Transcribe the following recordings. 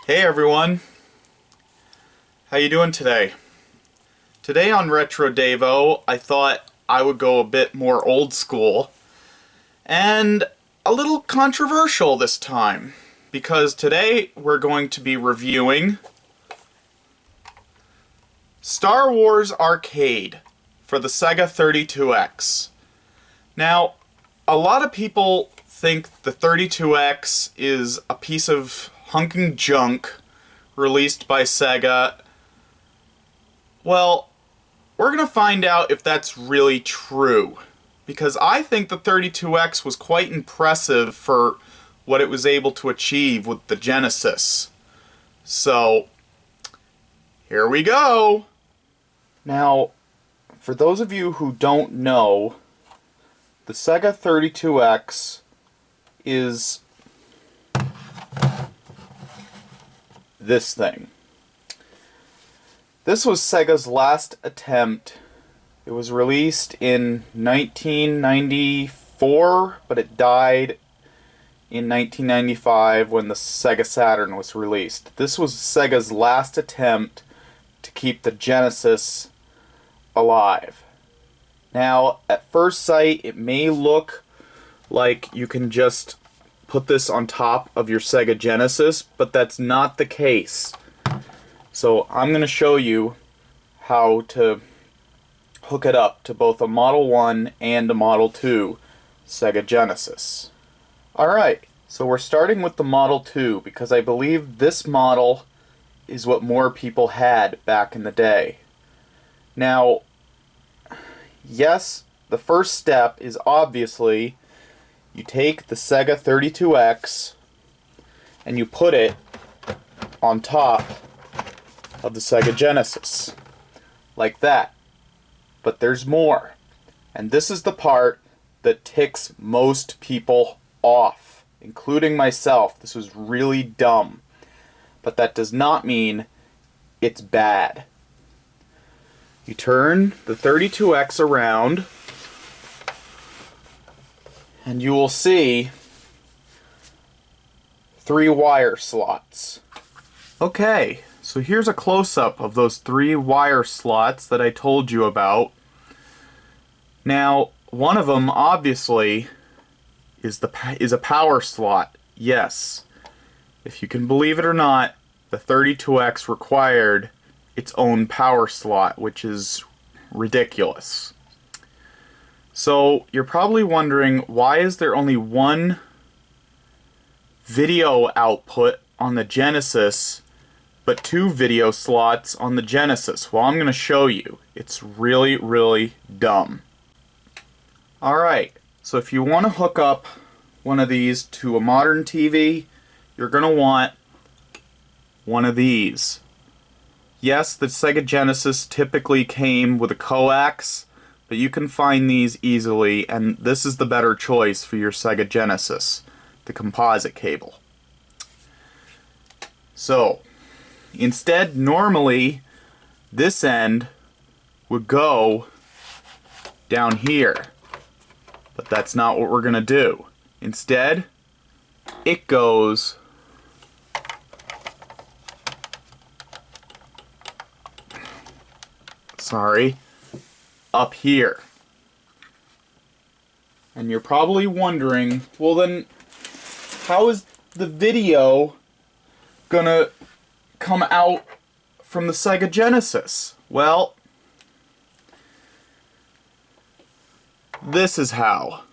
Hey everyone, how you doing today? Today on Retro Davo, I thought I would go a bit more old school and a little controversial this time, because today we're going to be reviewing Star Wars Arcade for the Sega 32X. Now, a lot of people think the 32X is a piece of hunking junk released by Sega. Well, we're going to find out if that's really true, because I think the 32X was quite impressive for what it was able to achieve with the Genesis. So, here we go! Now, for those of you who don't know, the Sega 32X is this thing. This was Sega's last attempt. It was released in 1994, but it died in 1995 when the Sega Saturn was released. This was Sega's last attempt to keep the Genesis alive. Now, at first sight, it may look like you can just put this on top of your Sega Genesis, but that's not the case. So I'm going to show you how to hook it up to both a Model 1 and a Model 2 Sega Genesis. Alright, so we're starting with the Model 2 because I believe this model is what more people had back in the day. Now, yes, the first step is obviously you take the Sega 32X and you put it on top of the Sega Genesis, like that. But there's more, and this is the part that ticks most people off, including myself. This was really dumb, but that does not mean it's bad. You turn the 32X around, and you will see 3 wire slots. Okay, so here's a close-up of those 3 wire slots that I told you about. Now, one of them, obviously, is a power slot. Yes, if you can believe it or not, the 32X required its own power slot, which is ridiculous. So, you're probably wondering, why is there only one video output on the Genesis, but 2 video slots on the Genesis? Well, I'm going to show you. It's really, really dumb. Alright, so if you want to hook up one of these to a modern TV, you're going to want one of these. Yes, the Sega Genesis typically came with a coax, but you can find these easily, and this is the better choice for your Sega Genesis, the composite cable. So, instead, normally, this end would go down here, but that's not what we're going to do. Instead, it goes up here. And you're probably wondering, well then, how is the video gonna come out from the Sega Genesis? Well, this is how.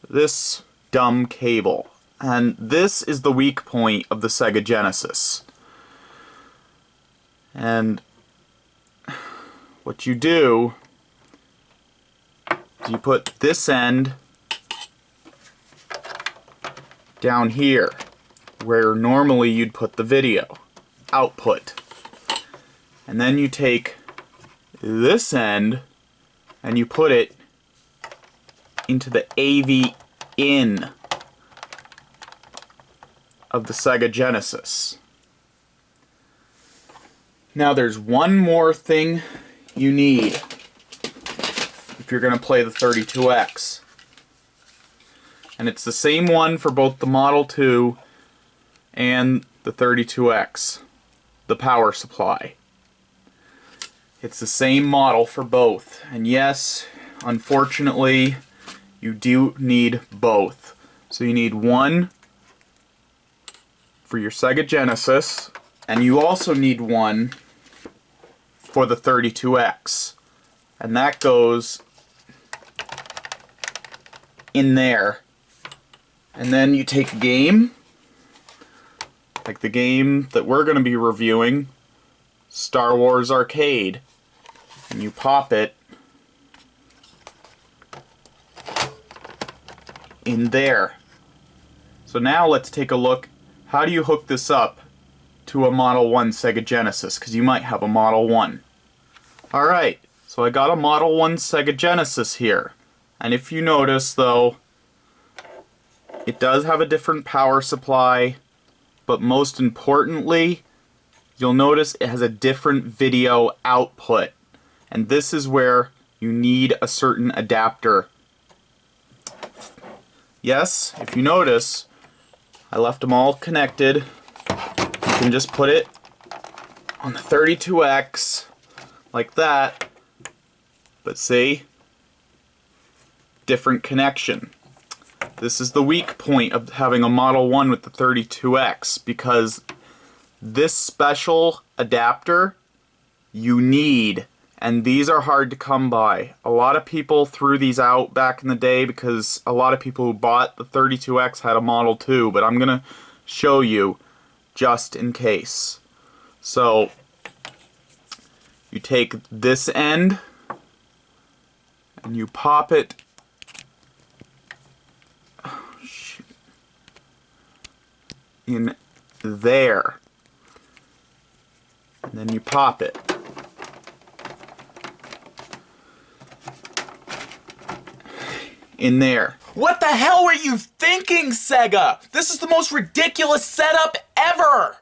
This dumb cable. And this is the weak point of the Sega Genesis. And what you do is you put this end down here, where normally you'd put the video output. And then you take this end and you put it into the AV in of the Sega Genesis. Now there's one more thing you need if you're going to play the 32X. And it's the same one for both the Model 2 and the 32X, the power supply. It's the same model for both. And yes, unfortunately, you do need both. So you need one for your Sega Genesis, and you also need one for the 32X. And that goes in there. And then you take a game, like the game that we're going to be reviewing, Star Wars Arcade, and you pop it in there. So now let's take a look. How do you hook this up to a Model 1 Sega Genesis? Because you might have a Model 1. Alright, so I got a Model 1 Sega Genesis here. And if you notice, though, it does have a different power supply, but most importantly, you'll notice it has a different video output. And this is where you need a certain adapter. Yes, if you notice, I left them all connected. You can just put it on the 32X like that. But see? Different connection. This is the weak point of having a Model 1 with the 32X, because this special adapter you need, and these are hard to come by. A lot of people threw these out back in the day because a lot of people who bought the 32X had a Model 2, but I'm going to show you just in case. So you take this end and you pop it in there, and then you pop it. In there. What the hell were you thinking, Sega? This is the most ridiculous setup ever!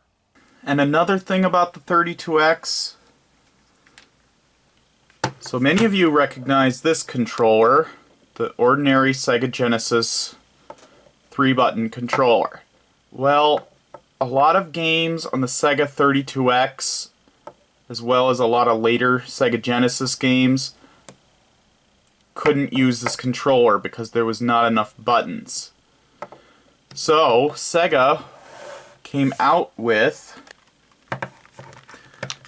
And another thing about the 32X, so many of you recognize this controller, the ordinary Sega Genesis 3-button controller. Well, a lot of games on the Sega 32X, as well as a lot of later Sega Genesis games, couldn't use this controller because there was not enough buttons. So, Sega came out with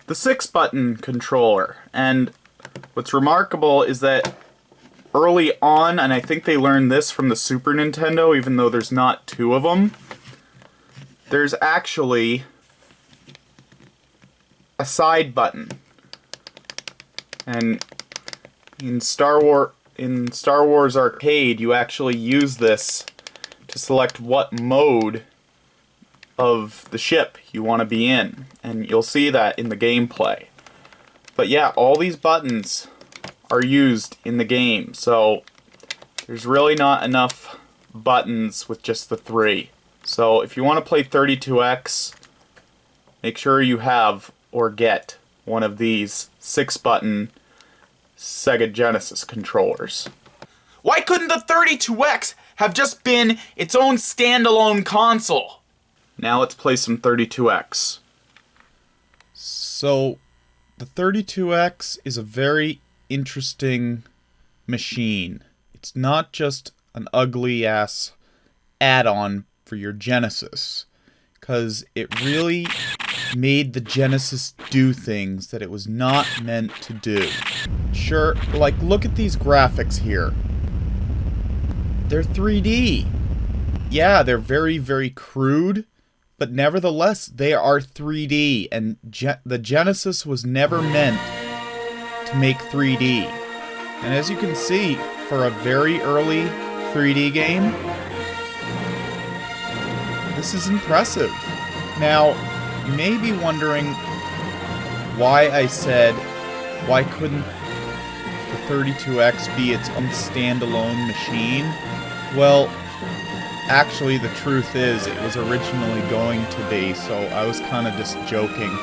the 6-button controller. And what's remarkable is that early on, and I think they learned this from the Super Nintendo, even though there's not two of them, there's actually a side button. And in Star Wars Arcade, you actually use this to select what mode of the ship you want to be in. And you'll see that in the gameplay. But yeah, all these buttons are used in the game, so there's really not enough buttons with just the 3. So if you want to play 32X, make sure you have or get one of these 6-button Sega Genesis controllers. Why couldn't the 32X have just been its own standalone console? Now let's play some 32X. So, the 32X is a very interesting machine. It's not just an ugly-ass add-on for your Genesis, because it really made the Genesis do things that it was not meant to do. Sure, like, look at these graphics here. They're 3D. Yeah, they're very, very crude, but nevertheless, they are 3D, and the Genesis was never meant to make 3D. And as you can see, for a very early 3D game, this is impressive. Now, you may be wondering why I said, why couldn't the 32X be its own standalone machine? Well, actually, the truth is, it was originally going to be, so I was kind of just joking.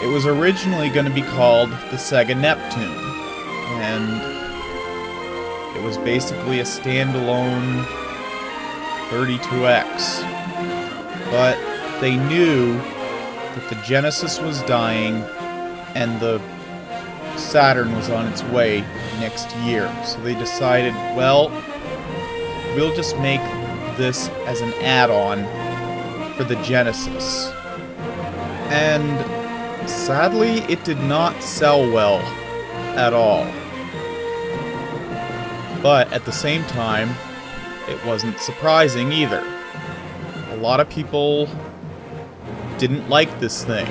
It was originally going to be called the Sega Neptune, and it was basically a standalone 32X. But they knew that the Genesis was dying and the Saturn was on its way next year. So they decided, well, we'll just make this as an add-on for the Genesis. And sadly, it did not sell well at all. But at the same time, it wasn't surprising either. A lot of people didn't like this thing,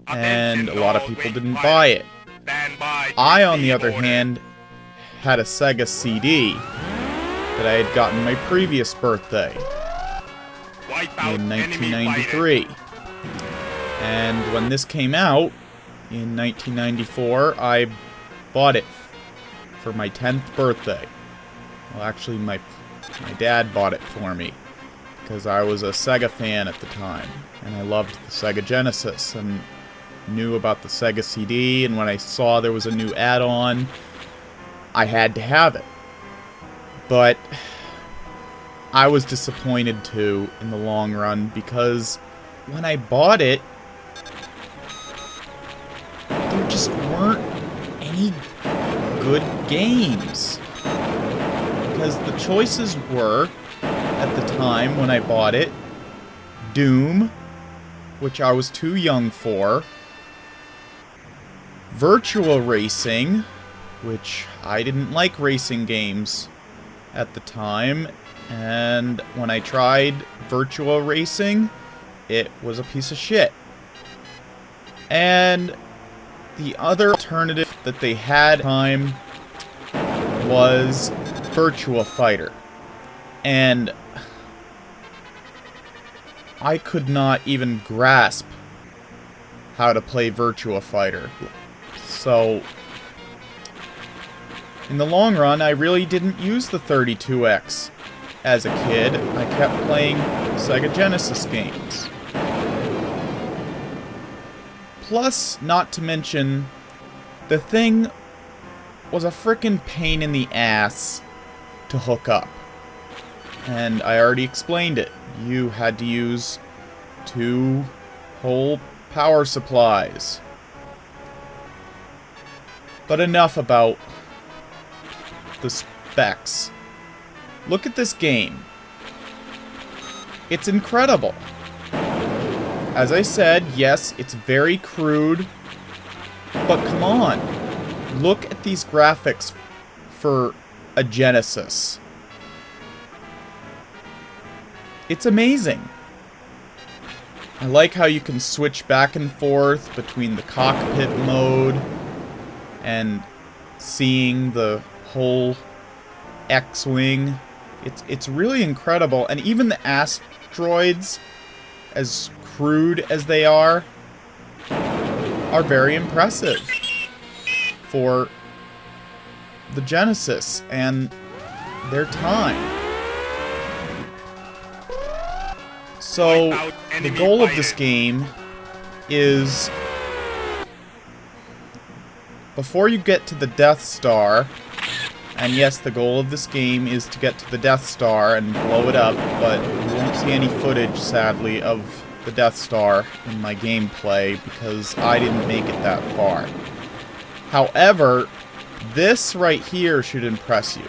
and a lot of people didn't buy it. I, on the other hand, had a Sega CD that I had gotten my previous birthday in 1993. And when this came out in 1994, I bought it for my 10th birthday. Well, actually, my dad bought it for me because I was a Sega fan at the time, and I loved the Sega Genesis and knew about the Sega CD, and when I saw there was a new add-on, I had to have it. But I was disappointed too in the long run, because when I bought it, there just weren't any good games. Because the choices were, at the time when I bought it, Doom, which I was too young for, Virtua Racing, which I didn't like racing games at the time, and when I tried Virtua Racing, it was a piece of shit. And the other alternative that they had at the time was Virtua Fighter. And I could not even grasp how to play Virtua Fighter. So, in the long run, I really didn't use the 32X as a kid. I kept playing Sega Genesis games. Plus, not to mention, the thing was a frickin' pain in the ass to hook up. And I already explained it. You had to use 2 whole power supplies. But enough about the specs. Look at this game. It's incredible. As I said, yes, it's very crude, but come on. Look at these graphics for a Genesis. It's amazing. I like how you can switch back and forth between the cockpit mode and seeing the whole X-Wing. It's really incredible. And even the asteroids, as crude as they are very impressive for the Genesis and their time. So, the goal of this game is, before you get to the Death Star, and yes, the goal of this game is to get to the Death Star and blow it up, but you won't see any footage, sadly, of the Death Star in my gameplay, because I didn't make it that far. However, this right here should impress you.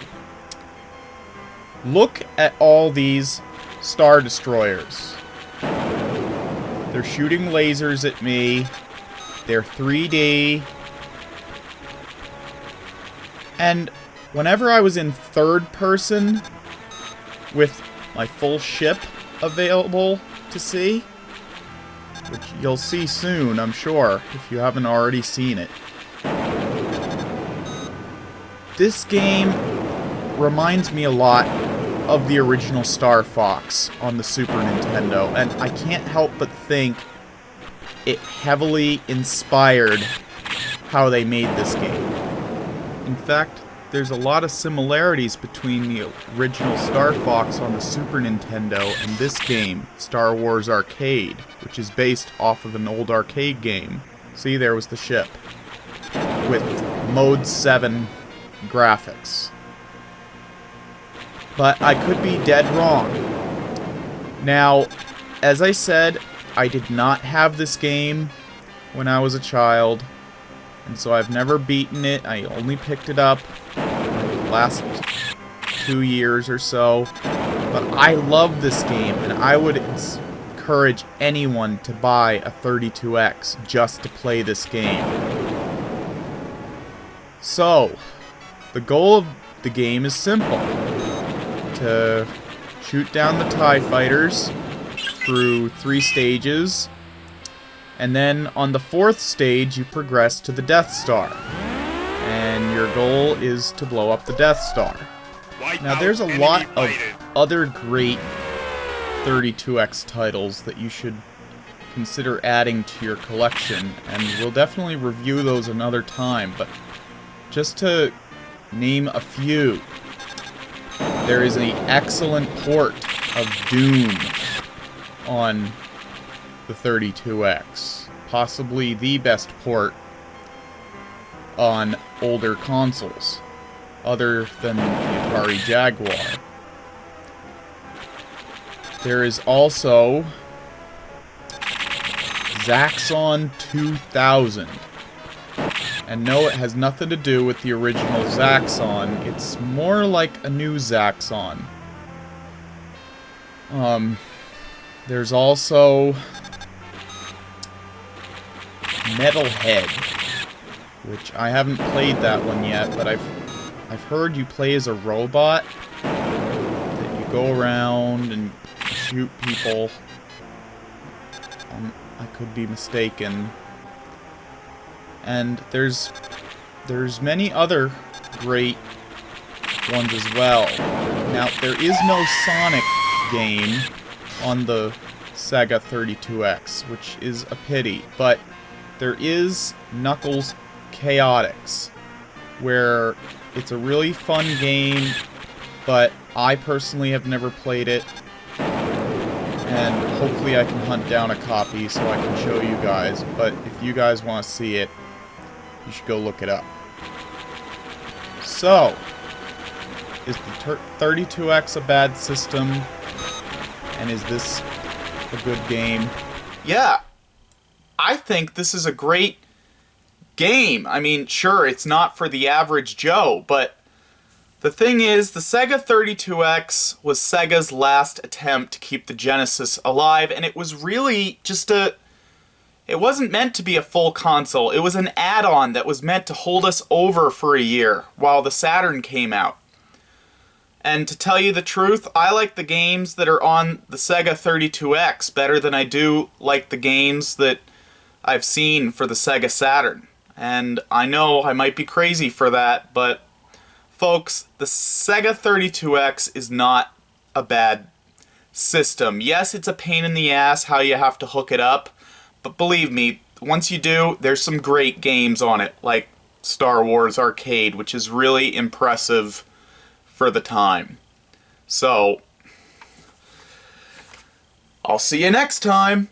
Look at all these Star Destroyers. They're shooting lasers at me. They're 3D. And whenever I was in third person with my full ship available to see, which you'll see soon, I'm sure, if you haven't already seen it, this game reminds me a lot of the original Star Fox on the Super Nintendo, and I can't help but think it heavily inspired how they made this game. In fact, there's a lot of similarities between the original Star Fox on the Super Nintendo and this game, Star Wars Arcade, which is based off of an old arcade game. See, there was the ship, with Mode 7 graphics. But I could be dead wrong. Now, as I said, I did not have this game when I was a child, and so I've never beaten it. I only picked it up the last 2 years or so. But I love this game, and I would encourage anyone to buy a 32X just to play this game. So, the goal of the game is simple. To shoot down the TIE fighters through 3 stages, and then on the 4th stage you progress to the Death Star. And your goal is to blow up the Death Star. Now there's a lot of other great 32X titles that you should consider adding to your collection, and we'll definitely review those another time, but just to name a few, there is an excellent port of Doom on the 32X, possibly the best port on older consoles, other than the Atari Jaguar. There is also Zaxxon 2000. And no, it has nothing to do with the original Zaxxon. It's more like a new Zaxxon. There's also Metalhead, which I haven't played that one yet, but I've heard you play as a robot, that you go around and shoot people. I could be mistaken. And there's many other great ones as well. Now, there is no Sonic game on the Sega 32X, which is a pity, but there is Knuckles Chaotix, where it's a really fun game, but I personally have never played it, and hopefully I can hunt down a copy so I can show you guys, but if you guys want to see it, you should go look it up. So, is the 32X a bad system? And is this a good game? Yeah, I think this is a great game. I mean, sure, it's not for the average Joe, but the thing is, the Sega 32X was Sega's last attempt to keep the Genesis alive, and it was really just it wasn't meant to be a full console. It was an add-on that was meant to hold us over for a year while the Saturn came out. And to tell you the truth, I like the games that are on the Sega 32X better than I do like the games that I've seen for the Sega Saturn. And I know I might be crazy for that, but folks, the Sega 32X is not a bad system. Yes, it's a pain in the ass how you have to hook it up, but believe me, once you do, there's some great games on it, like Star Wars Arcade, which is really impressive for the time. So, I'll see you next time.